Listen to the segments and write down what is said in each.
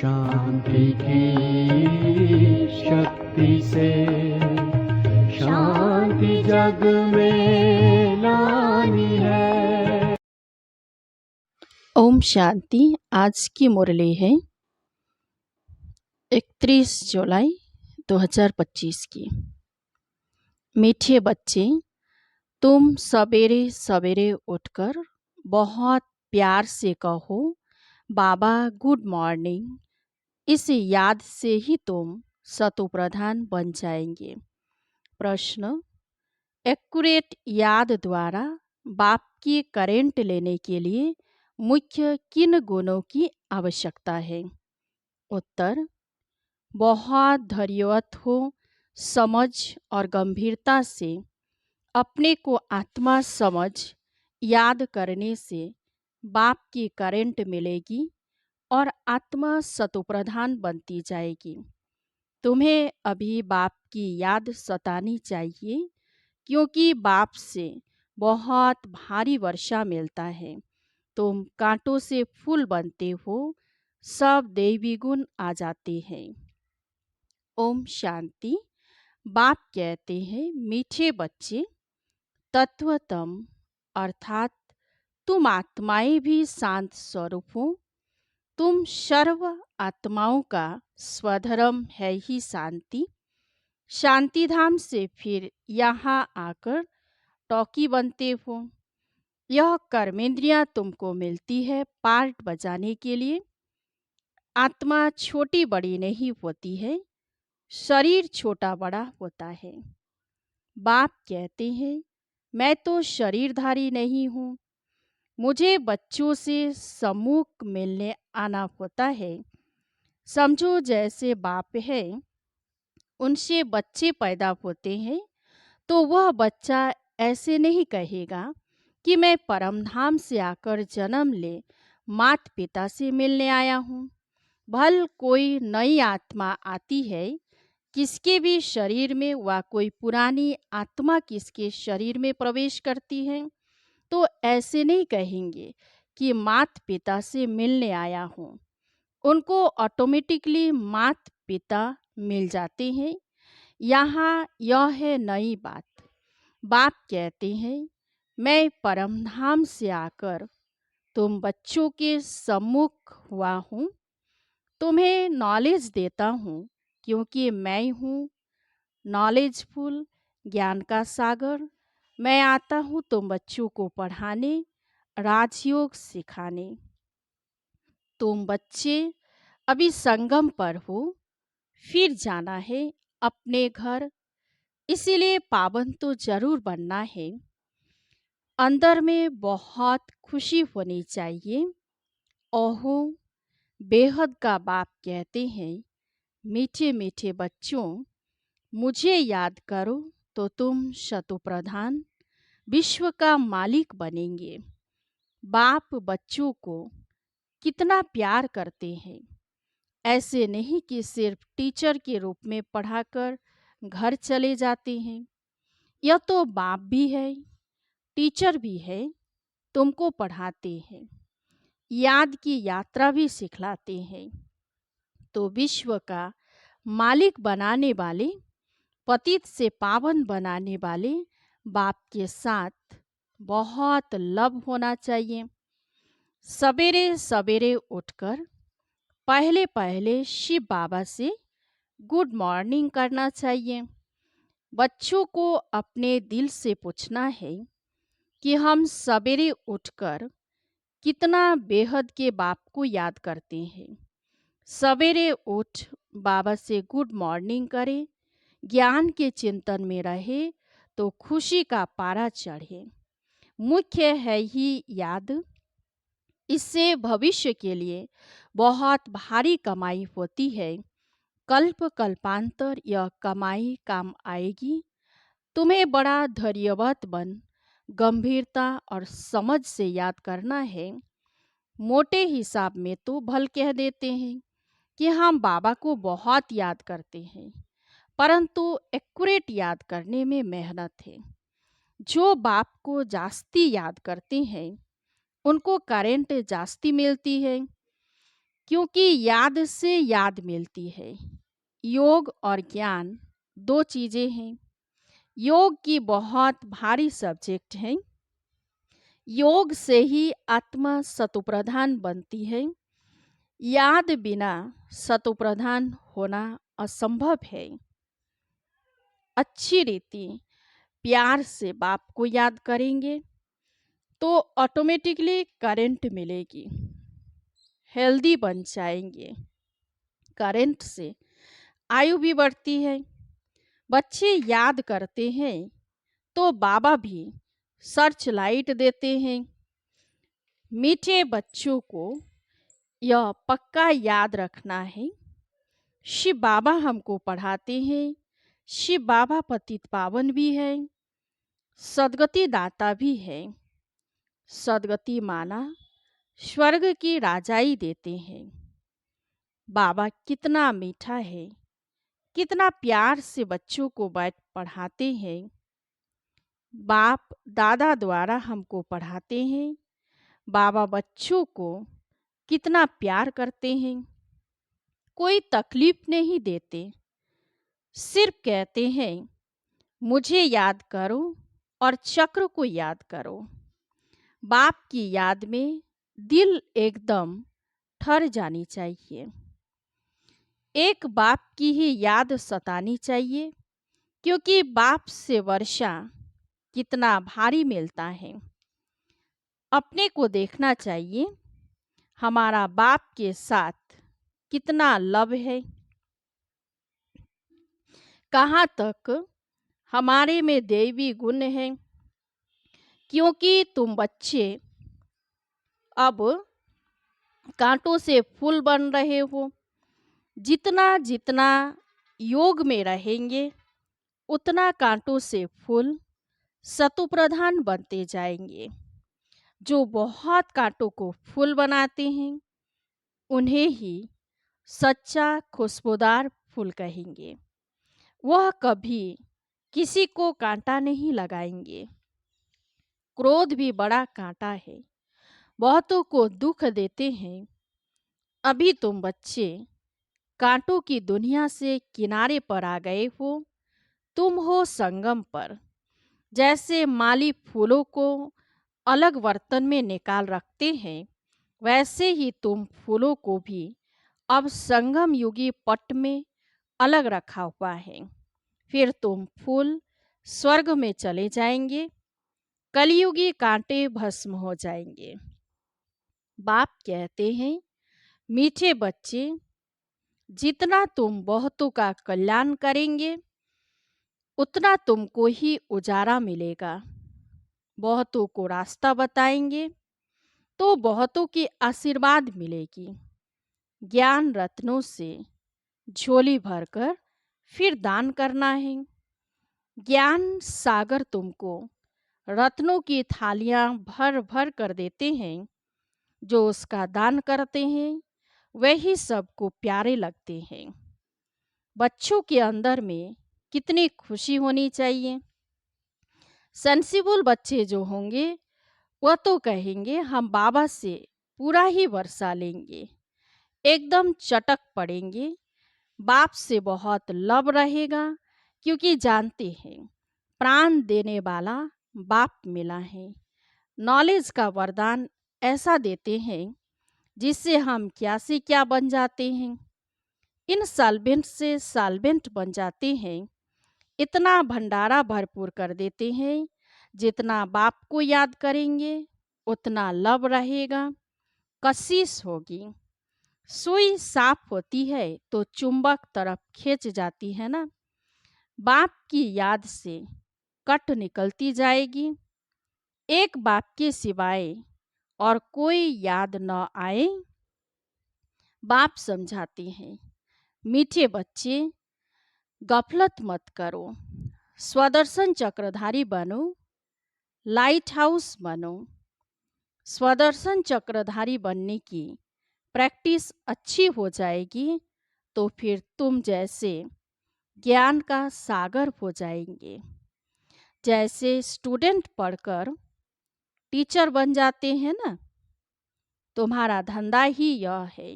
शांति की शक्ति से शांति जग में लानी है। ओम शांति। आज की मुरली है 31 जुलाई 2025 की। मीठे बच्चे, तुम सवेरे सवेरे उठकर बहुत प्यार से कहो बाबा गुड मॉर्निंग। इस याद से ही तुम शतुप्रधान बन जाएंगे। प्रश्न: एक्यूरेट याद द्वारा बाप की करेंट लेने के लिए मुख्य किन गुणों की आवश्यकता है? उत्तर: बहुत धैर्यवत हो, समझ और गंभीरता से अपने को आत्मा समझ याद करने से बाप की करेंट मिलेगी और आत्मा शतुप्रधान बनती जाएगी। तुम्हें अभी बाप की याद सतानी चाहिए, क्योंकि बाप से बहुत भारी वर्षा मिलता है। तुम कांटों से फूल बनते हो, सब दैवी गुण आ जाते हैं। ओम शांति। बाप कहते हैं, मीठे बच्चे, तत्वतम अर्थात तुम आत्माएं भी शांत स्वरूप हो। तुम सर्व आत्माओं का स्वधर्म है ही शांति। शांति धाम से फिर यहाँ आकर टॉकी बनते हो। यह कर्मेंद्रियां तुमको मिलती है पार्ट बजाने के लिए। आत्मा छोटी बड़ी नहीं होती है, शरीर छोटा बड़ा होता है। बाप कहते हैं, मैं तो शरीरधारी नहीं हूँ, मुझे बच्चों से सम्मुख मिलने आना होता है। समझो जैसे बाप है, उनसे बच्चे पैदा होते हैं, तो वह बच्चा ऐसे नहीं कहेगा कि मैं परमधाम से आकर जन्म ले माता पिता से मिलने आया हूँ। भल कोई नई आत्मा आती है किसके भी शरीर में, व कोई पुरानी आत्मा किसके शरीर में प्रवेश करती है, तो ऐसे नहीं कहेंगे कि माता पिता से मिलने आया हूँ। उनको ऑटोमेटिकली माता पिता मिल जाते हैं। यहाँ यह है नई बात। बाप कहते हैं, मैं परमधाम से आकर तुम बच्चों के सम्मुख हुआ हूँ, तुम्हें नॉलेज देता हूँ, क्योंकि मैं हूँ नॉलेजफुल, ज्ञान का सागर। मैं आता हूँ तुम बच्चों को पढ़ाने, राजयोग सिखाने। तुम बच्चे अभी संगम पर हो, फिर जाना है अपने घर, इसीलिए पावन तो जरूर बनना है। अंदर में बहुत खुशी होनी चाहिए। ओहो, बेहद का बाप कहते हैं, मीठे मीठे बच्चों, मुझे याद करो तो तुम शतुप्रधान विश्व का मालिक बनेंगे। बाप बच्चों को कितना प्यार करते हैं। ऐसे नहीं कि सिर्फ टीचर के रूप में पढ़ाकर घर चले जाते हैं। यह तो बाप भी है, टीचर भी है, तुमको पढ़ाते हैं, याद की यात्रा भी सिखलाते हैं। तो विश्व का मालिक बनाने वाले, पतित से पावन बनाने वाले बाप के साथ बहुत लव होना चाहिए। सवेरे सवेरे उठकर पहले पहले शिव बाबा से गुड मॉर्निंग करना चाहिए। बच्चों को अपने दिल से पूछना है कि हम सवेरे उठकर कितना बेहद के बाप को याद करते हैं। सवेरे उठ बाबा से गुड मॉर्निंग करें, ज्ञान के चिंतन में रहे तो खुशी का पारा चढ़े। मुख्य है ही याद। इससे भविष्य के लिए बहुत भारी कमाई होती है। कल्प कल्पांतर यह कमाई काम आएगी। तुम्हें बड़ा धैर्यवत बन गंभीरता और समझ से याद करना है। मोटे हिसाब में तो भल कह देते हैं कि हम बाबा को बहुत याद करते हैं, परंतु एक्यूरेट याद करने में मेहनत है। जो बाप को जास्ती याद करते हैं, उनको करेंट जास्ती मिलती है। क्योंकि याद से याद मिलती है। योग और ज्ञान दो चीजें हैं। योग की बहुत भारी सब्जेक्ट है। योग से ही आत्मा सतोप्रधान बनती है। याद बिना सतोप्रधान होना असंभव है। अच्छी रीति प्यार से बाप को याद करेंगे तो ऑटोमेटिकली करंट मिलेगी, हेल्दी बन जाएंगे। करंट से आयु भी बढ़ती है। बच्चे याद करते हैं तो बाबा भी सर्च लाइट देते हैं। मीठे बच्चों को यह पक्का याद रखना है, शिव बाबा हमको पढ़ाते हैं। शिव बाबा पतित पावन भी है, सदगति दाता भी है। सदगति माना स्वर्ग की राजाई देते हैं। बाबा कितना मीठा है, कितना प्यार से बच्चों को बैठ पढ़ाते हैं। बाप दादा द्वारा हमको पढ़ाते हैं। बाबा बच्चों को कितना प्यार करते हैं, कोई तकलीफ नहीं देते। सिर्फ कहते हैं मुझे याद करो और चक्र को याद करो। बाप की याद में दिल एकदम ठर जानी चाहिए। एक बाप की ही याद सतानी चाहिए, क्योंकि बाप से वर्षा कितना भारी मिलता है। अपने को देखना चाहिए हमारा बाप के साथ कितना लव है, कहाँ तक हमारे में देवी गुण है। क्योंकि तुम बच्चे अब कांटों से फूल बन रहे हो। जितना जितना योग में रहेंगे उतना कांटों से फूल सतुप्रधान बनते जाएंगे। जो बहुत कांटों को फूल बनाते हैं उन्हें ही सच्चा खुशबूदार फूल कहेंगे। वह कभी किसी को कांटा नहीं लगाएंगे। क्रोध भी बड़ा कांटा है, बहुतों को दुख देते हैं। अभी तुम बच्चे कांटों की दुनिया से किनारे पर आ गए हो। तुम हो संगम पर। जैसे माली फूलों को अलग बर्तन में निकाल रखते हैं, वैसे ही तुम फूलों को भी अब संगम युगी पट में अलग रखा हुआ है। फिर तुम फूल स्वर्ग में चले जाएंगे, कलयुगी कांटे भस्म हो जाएंगे। बाप कहते हैं मीठे बच्चे, जितना तुम बहुतों का कल्याण करेंगे उतना तुमको ही उजारा मिलेगा। बहुतों को रास्ता बताएंगे तो बहुतों की आशीर्वाद मिलेगी। ज्ञान रत्नों से झोली भरकर फिर दान करना है। ज्ञान सागर तुमको रत्नों की थालियां भर भर कर देते हैं। जो उसका दान करते हैं वही सबको प्यारे लगते हैं। बच्चों के अंदर में कितनी खुशी होनी चाहिए। सेंसिबल बच्चे जो होंगे वह तो कहेंगे हम बाबा से पूरा ही वर्षा लेंगे, एकदम चटक पड़ेंगे। बाप से बहुत लव रहेगा, क्योंकि जानते हैं प्राण देने वाला बाप मिला है। नॉलेज का वरदान ऐसा देते हैं जिससे हम क्या से क्या बन जाते हैं। इन साल्वेंट से साल्वेंट बन जाते हैं। इतना भंडारा भरपूर कर देते हैं। जितना बाप को याद करेंगे उतना लव रहेगा, कशिश होगी। सुई साफ होती है तो चुंबक तरफ खींच जाती है ना। बाप की याद से कट निकलती जाएगी। एक बाप के सिवाय और कोई याद न आए। बाप समझाते हैं मीठे बच्चे, गफलत मत करो, स्वदर्शन चक्रधारी बनो, लाइट हाउस बनो। स्वदर्शन चक्रधारी बनने की प्रैक्टिस अच्छी हो जाएगी तो फिर तुम जैसे ज्ञान का सागर हो जाएंगे। जैसे स्टूडेंट पढ़कर टीचर बन जाते हैं ना, तुम्हारा धंधा ही यह है।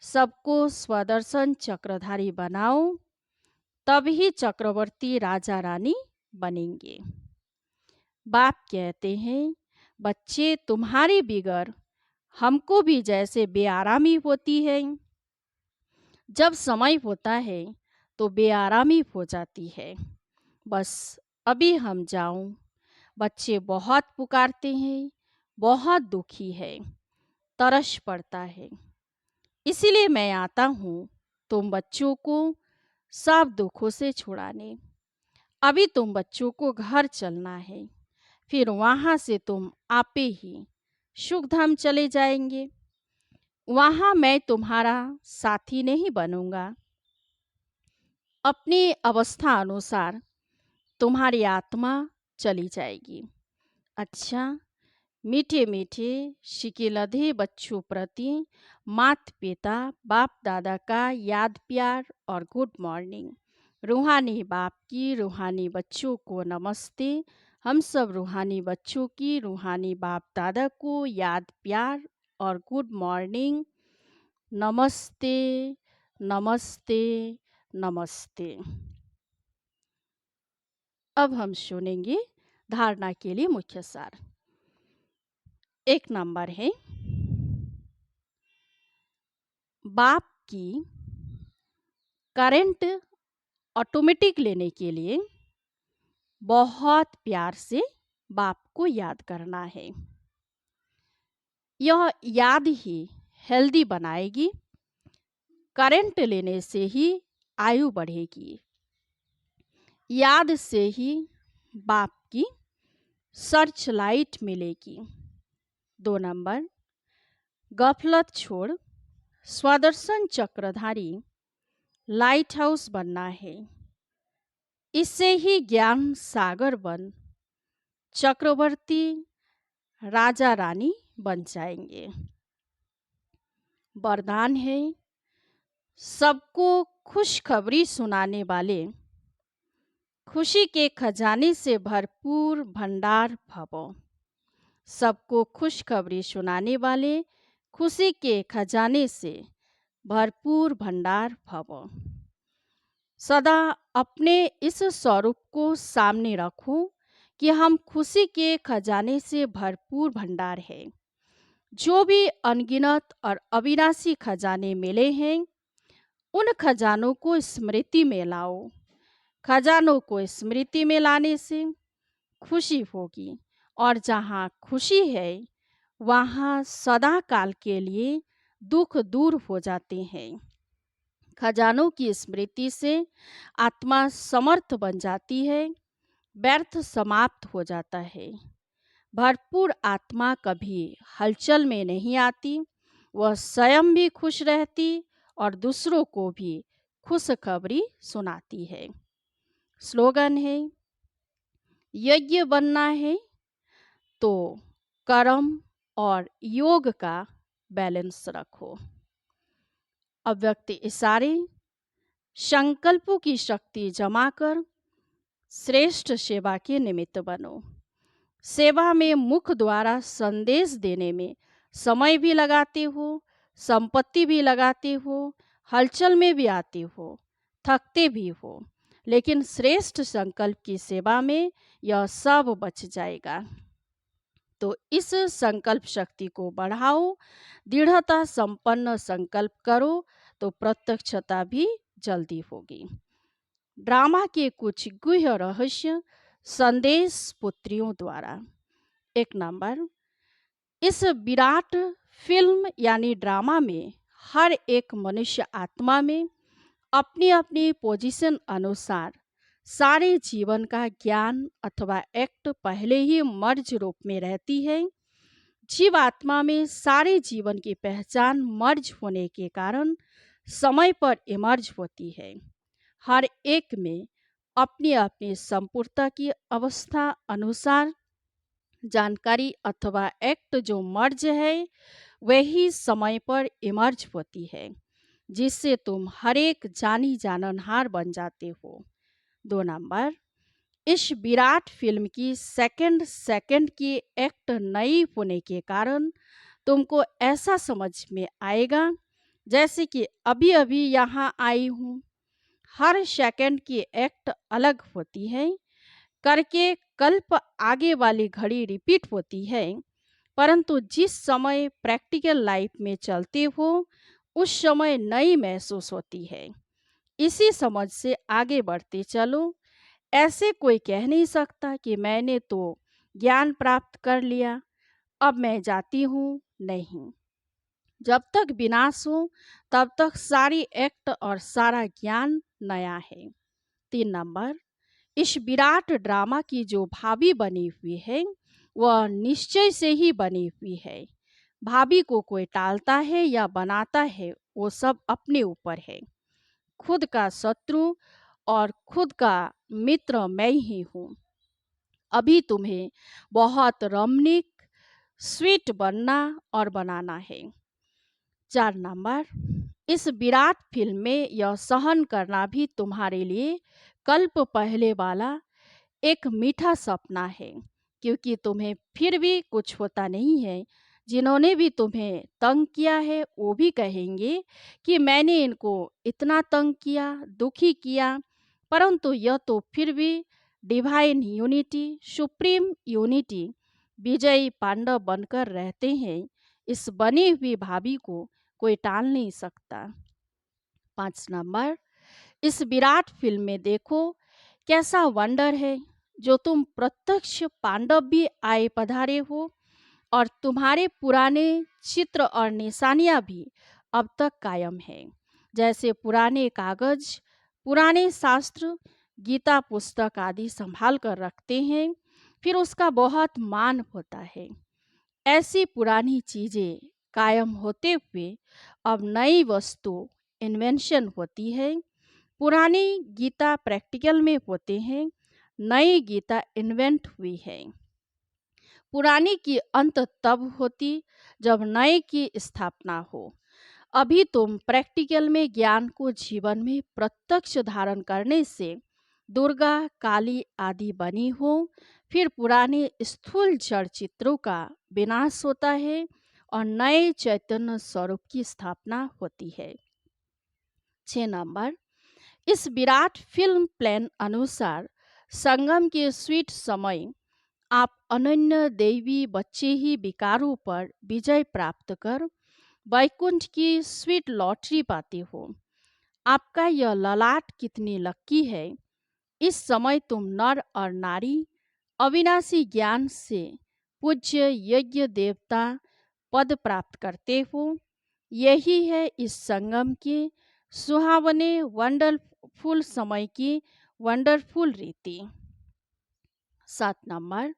सबको स्वदर्शन चक्रधारी बनाओ, तभी चक्रवर्ती राजा रानी बनेंगे। बाप कहते हैं, बच्चे तुम्हारी बिगड़ हमको भी जैसे बेआरामी होती है। जब समय होता है तो बेआरामी हो जाती है। बस अभी हम जाऊं। बच्चे बहुत पुकारते हैं, बहुत दुखी है, तरस पड़ता है। इसीलिए मैं आता हूँ तुम बच्चों को सब दुखों से छुड़ाने। अभी तुम बच्चों को घर चलना है, फिर वहाँ से तुम आपे ही सुखधाम चले जाएंगे। वहाँ मैं तुम्हारा साथी नहीं बनूंगा। अपनी अवस्था अनुसार तुम्हारी आत्मा चली जाएगी। अच्छा, मीठे मीठे शिकिलधे बच्चों प्रति माता पिता बाप दादा का याद प्यार और गुड मॉर्निंग। रूहानी बाप की रूहानी बच्चों को नमस्ते। हम सब रूहानी बच्चों की रूहानी बाप दादा को याद प्यार और गुड मॉर्निंग। नमस्ते नमस्ते नमस्ते। अब हम सुनेंगे धारणा के लिए मुख्य सार। 1 नंबर है, बाप की करंट ऑटोमेटिक लेने के लिए बहुत प्यार से बाप को याद करना है। यह याद ही हेल्दी बनाएगी। करंट लेने से ही आयु बढ़ेगी। याद से ही बाप की सर्च लाइट मिलेगी। 2 नंबर, गफलत छोड़ स्वदर्शन चक्रधारी लाइट हाउस बनना है। इससे ही ज्ञान सागर बन चक्रवर्ती राजा रानी बन जाएंगे। वरदान है, सबको खुशखबरी सुनाने वाले खुशी के खजाने से भरपूर भंडार भवो। सबको खुशखबरी सुनाने वाले खुशी के खजाने से भरपूर भंडार भवो। सदा अपने इस स्वरूप को सामने रखो कि हम खुशी के खजाने से भरपूर भंडार है। जो भी अनगिनत और अविनाशी खजाने मिले हैं, उन खजानों को स्मृति में लाओ। खजानों को स्मृति में लाने से खुशी होगी, और जहाँ खुशी है वहाँ सदा काल के लिए दुख दूर हो जाते हैं। खजानों की स्मृति से आत्मा समर्थ बन जाती है, व्यर्थ समाप्त हो जाता है। भरपूर आत्मा कभी हलचल में नहीं आती। वह स्वयं भी खुश रहती और दूसरों को भी खुशखबरी सुनाती है। स्लोगन है, यज्ञ बनना है तो कर्म और योग का बैलेंस रखो। अव्यक्त इशारे, संकल्पों की शक्ति जमा कर श्रेष्ठ सेवा के निमित्त बनो। सेवा में मुख द्वारा संदेश देने में समय भी लगाते हो, संपत्ति भी लगाते हो, हलचल में भी आते हो, थकते भी हो, लेकिन श्रेष्ठ संकल्प की सेवा में यह सब बच जाएगा। तो इस संकल्प शक्ति को बढ़ाओ, दृढ़ता संपन्न संकल्प करो तो प्रत्यक्षता भी जल्दी होगी। ड्रामा के कुछ गुह्य रहस्य संदेश पुत्रियों द्वारा। 1 नंबर, इस विराट फिल्म यानी ड्रामा में हर एक मनुष्य आत्मा में अपनी अपनी पोजीशन अनुसार सारे जीवन का ज्ञान अथवा एक्ट पहले ही मर्ज रूप में रहती है। जीव आत्मा में सारे जीवन की पहचान मर्ज होने के कारण समय पर इमर्ज होती है। हर एक में अपनी अपनी संपूर्णता की अवस्था अनुसार जानकारी अथवा एक्ट जो मर्ज है वही समय पर इमर्ज होती है, जिससे तुम हर एक जानी जाननहार बन जाते हो। 2 नंबर, इस विराट फिल्म की सेकंड की एक्ट नई होने के कारण तुमको ऐसा समझ में आएगा जैसे कि अभी अभी यहाँ आई हूँ। हर सेकंड की एक्ट अलग होती है करके कल्प आगे वाली घड़ी रिपीट होती है, परंतु जिस समय प्रैक्टिकल लाइफ में चलते हो उस समय नई महसूस होती है। इसी समझ से आगे बढ़ते चलो। ऐसे कोई कह नहीं सकता कि मैंने तो ज्ञान प्राप्त कर लिया, अब मैं जाती हूँ। नहीं, जब तक विनाश हो तब तक सारी एक्ट और सारा ज्ञान नया है। 3 नंबर, इस विराट ड्रामा की जो भाभी बनी हुई है वह निश्चय से ही बनी हुई है। भाभी को कोई टालता है या बनाता है वो सब अपने ऊपर है। खुद का शत्रु और खुद का मित्र मैं ही हूँ। अभी तुम्हें बहुत रमणीक स्वीट बनना और बनाना है। 4 नंबर, इस विराट फिल्म में यह सहन करना भी तुम्हारे लिए कल्प पहले वाला एक मीठा सपना है, क्योंकि तुम्हें फिर भी कुछ होता नहीं है। जिन्होंने भी तुम्हें तंग किया है वो भी कहेंगे कि मैंने इनको इतना तंग किया, दुखी किया, परंतु यह तो फिर भी डिवाइन यूनिटी, सुप्रीम यूनिटी, विजयी पांडव बनकर रहते हैं। इस बनी हुई भाभी को कोई टाल नहीं सकता। 5 नंबर, इस विराट फिल्म में देखो कैसा वंडर है जो तुम प्रत्यक्ष पांडव भी आए पधारे हो और तुम्हारे पुराने चित्र और निशानियां भी अब तक कायम हैं। जैसे पुराने कागज, पुराने शास्त्र, गीता पुस्तक आदि संभाल कर रखते हैं, फिर उसका बहुत मान होता है। ऐसी पुरानी चीजें कायम होते हुए अब नई वस्तु इन्वेंशन होती है। पुरानी गीता प्रैक्टिकल में होते हैं, नई गीता इन्वेंट हुई है। पुरानी की अंत तब होती जब नए की स्थापना हो। अभी तुम प्रैक्टिकल में ज्ञान को जीवन में प्रत्यक्ष धारण करने से दुर्गा, काली आदि बनी हो, फिर पुराने स्थूल जड़ चित्रों का विनाश होता है और नए चैतन्य स्वरूप की स्थापना होती है। 6 नंबर, इस विराट फिल्म प्लान अनुसार संगम के स्वीट समय आप अनन्य देवी बच्चे ही विकारों पर विजय प्राप्त कर वैकुंठ की स्वीट लॉटरी पाते हो। आपका यह ललाट कितनी लक्की है। इस समय तुम नर और नारी अविनाशी ज्ञान से पूज्य यज्ञ देवता पद प्राप्त करते हो। यही है इस संगम के सुहावने वंडरफुल समय की वंडरफुल रीति। 7 नंबर,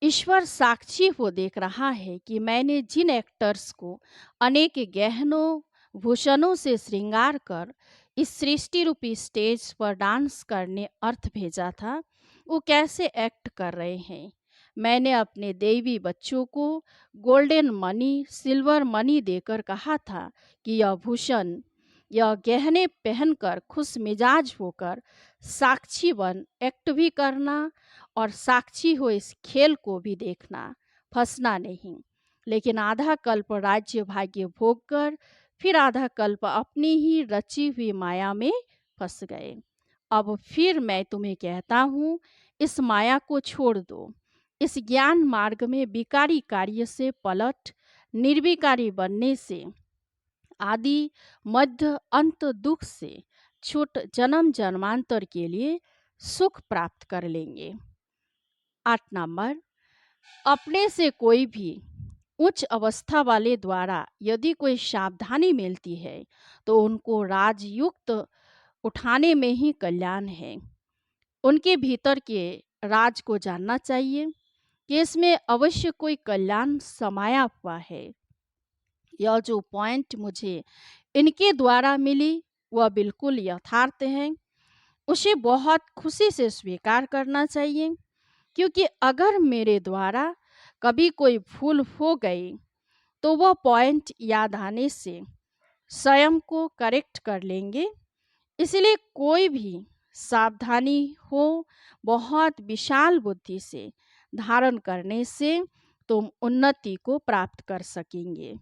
ईश्वर साक्षी हो देख रहा है कि मैंने जिन एक्टर्स को अनेक गहनों भूषणों से श्रृंगार कर इस सृष्टि रूपी स्टेज पर डांस करने अर्थ भेजा था, वो कैसे एक्ट कर रहे हैं। मैंने अपने देवी बच्चों को गोल्डन मनी, सिल्वर मनी देकर कहा था कि यह भूषण, यह गहने पहनकर खुश मिजाज होकर साक्षी बन एक्ट भी करना और साक्षी हो इस खेल को भी देखना, फंसना नहीं। लेकिन आधा कल्प राज्य भाग्य भोग कर फिर आधा कल्प अपनी ही रची हुई माया में फंस गए। अब फिर मैं तुम्हें कहता हूँ, इस माया को छोड़ दो। इस ज्ञान मार्ग में विकारी कार्य से पलट निर्विकारी बनने से, आदि मध्य अंत दुख से छूट जन्म जन्मांतर के लिए सुख प्राप्त कर लेंगे। 8 नंबर, अपने से कोई भी उच्च अवस्था वाले द्वारा यदि कोई सावधानी मिलती है तो उनको राजयुक्त उठाने में ही कल्याण है। उनके भीतर के राज को जानना चाहिए कि इसमें अवश्य कोई कल्याण समाया हुआ है। यह जो पॉइंट मुझे इनके द्वारा मिली वह बिल्कुल यथार्थ है। उसे बहुत खुशी से स्वीकार करना चाहिए, क्योंकि अगर मेरे द्वारा कभी कोई भूल हो गई तो वह पॉइंट याद आने से स्वयं को करेक्ट कर लेंगे। इसलिए कोई भी सावधानी हो बहुत विशाल बुद्धि से धारण करने से तुम उन्नति को प्राप्त कर सकेंगे।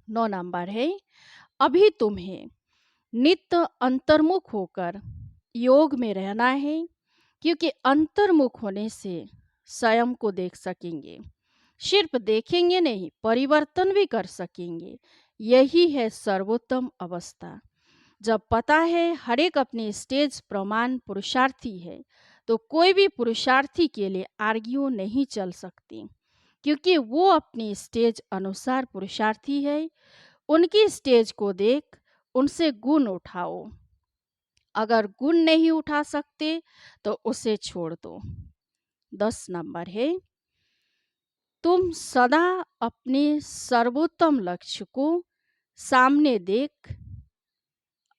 9 नंबर है, अभी तुम्हें नित्य अंतर्मुख होकर योग में रहना है, क्योंकि अंतर्मुख होने से स्वयं को देख सकेंगे। सिर्फ देखेंगे नहीं, परिवर्तन भी कर सकेंगे। यही है सर्वोत्तम अवस्था। जब पता है हर एक अपने स्टेज प्रमाण पुरुषार्थी है, तो कोई भी पुरुषार्थी के लिए आर्ग्यू नहीं चल सकती, क्योंकि वो अपनी स्टेज अनुसार पुरुषार्थी है। उनकी स्टेज को देख उनसे गुण उठाओ। अगर गुण नहीं उठा सकते तो उसे छोड़ दो। 10 नंबर है, तुम सदा अपने सर्वोत्तम लक्ष्य को सामने देख,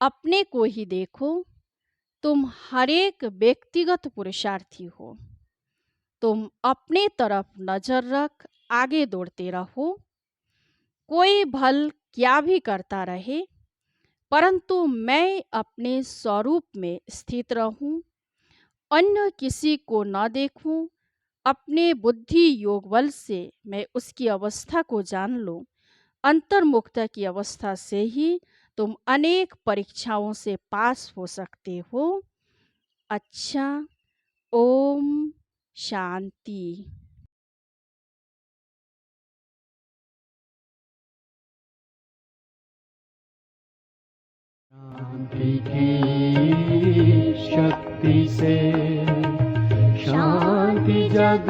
अपने को ही देखो। तुम हर एक व्यक्तिगत पुरुषार्थी हो। तुम अपने तरफ नजर रख आगे दौड़ते रहो। कोई भल क्या भी करता रहे, परंतु मैं अपने स्वरूप में स्थित रहूं, अन्य किसी को न देखूं। अपने बुद्धि योग बल से मैं उसकी अवस्था को जान लूं। अंतर्मुखता की अवस्था से ही तुम अनेक परीक्षाओं से पास हो सकते हो। अच्छा, ओम शांति। शांति की शक्ति से शांति जग